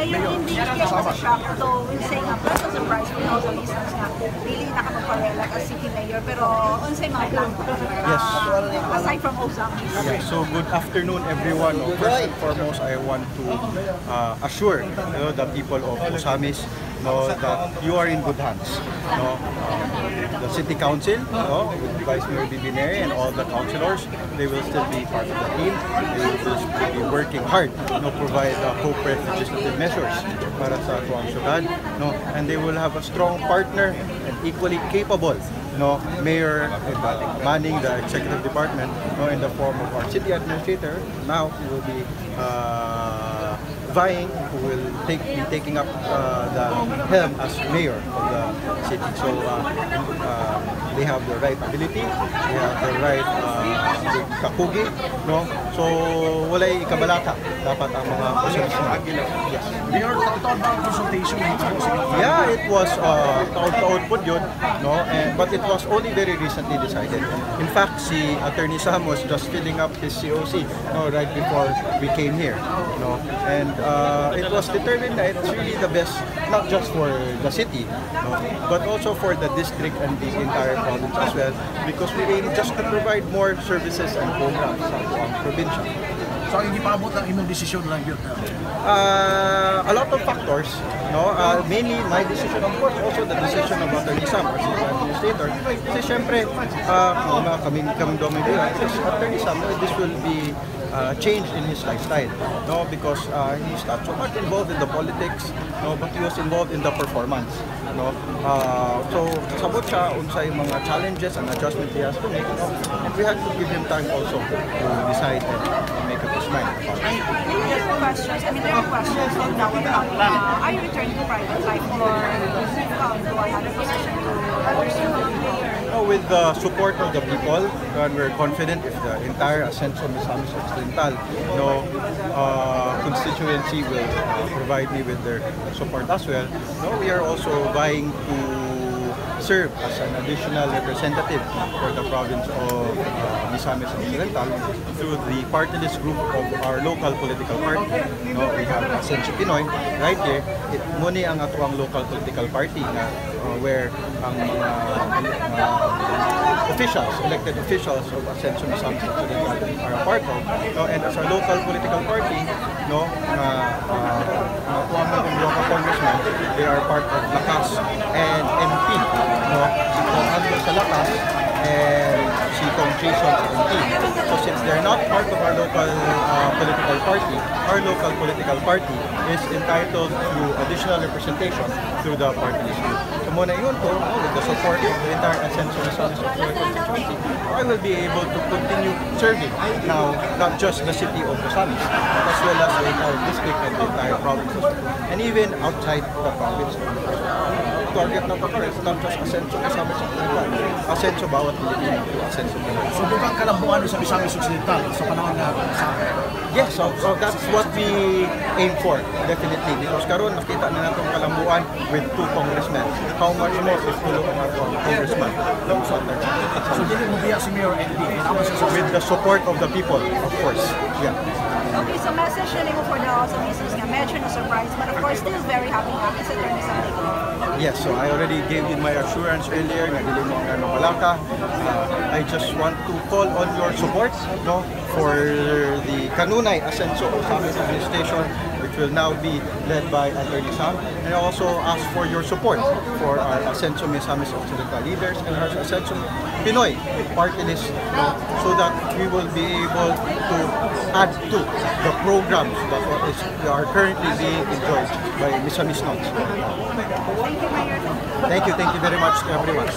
Mayor, hindi siya sa shock. So, we'll say nga, plus a surprise for those reasons nga, really nakapagparelak as city mayor. Pero, unsay mga plan? Yes. Aside from Ozang. Yeah, so good afternoon everyone. First and foremost, I want to assure the people of Osamis that you are in good hands. The City Council, with Vice Mayor Bibi Neri and all the councilors, they will still be part of the team. They will still be working hard to provide appropriate legislative measures para sa Tuang Syudad. And they will have a strong partner and equally capable Mayor manning the executive department in the form of our city administrator. Now he will be vying, who will be taking up the helm as mayor of the city. So they have the right ability, they have the right kakugi, So walay ikabalata dapat ang mga position. Yes. Mayor, ito ba ang consultation? Yeah, it was taon-taon po yun, but it was only very recently decided. In fact, si Attorney Sam was just filling up his COC right before we came here. And it was determined that it's really the best, not just for the city, but also for the district and the entire province as well, because we aim just to provide more services and programs sa buong probinsya. So, hindi pa abot ang imong desisyon lang yun? A lot of factors, mainly my decision, of course, also the decision of Attorney Sam, our city administrator. Kasi syempre, kaming dominila, because Attorney Sam, this will be changed in his lifestyle, because he's not so much involved in the politics, but he was involved in the performance. So sabot siya unsay mga challenges and adjustments he has to make, and we had to give him time also to decide and make up his mind about it. There are questions on now. Are you returning to private life or to another position to pursue? With the support of the people, and we're confident if the entire Ascenso Misamis Occidental constituency will provide me with their support as well. We are also vying to serve as an additional representative for the province of Misamis Occidental through the party list group of our local political party. We have Ascenso Pinoy right here. Muni ang atuang local political party where ang mga officials, elected officials of Ascenso Misamis Occidental are a part of. And as our local political party, atuang natin local congressman, they are part of Lakas and MP. Si Kong Andrew sa Lakas and si Kong Jason sa MP. So since they're not part of our local political party is entitled to additional representation through the party list. So muna yun po, with the support of the entire Ascenso Misamis constituency, I will be able to continue serving now not just the city of Osamis, but as well as the entire district and the entire province, and even outside the province. Target na pag-press, not just Ascenso Misamis Occidental, Ascenso bawat Pilipino to Ascenso Pinoy. So bukang kalambuan sa Misamis Occidental sa panahon na sa Yes, so that's what we aim for, definitely. Because karon nakita na natong kalambuan with 2 congressmen. How much more if tulong ang atong congressman? So dili mo biya si Mayor ND with the support of the people, of course. Yeah. Okay, so message na mo for the Osamisans nga, medyo na surprise, but of course still very happy sa Attorney Sam. Yes, so I already gave you my assurance earlier na dili mo nga malaka. I just want to call on your support for the Kanunay Ascenso Osamis administration, which will now be led by Attorney Sam, and I also ask for your support for our Ascenso Misamis Occidental leaders and our Ascenso Pinoy party list, so that we will be able to add to the programs that are currently being enjoyed by Misamis Notes. Thank you very much to everyone.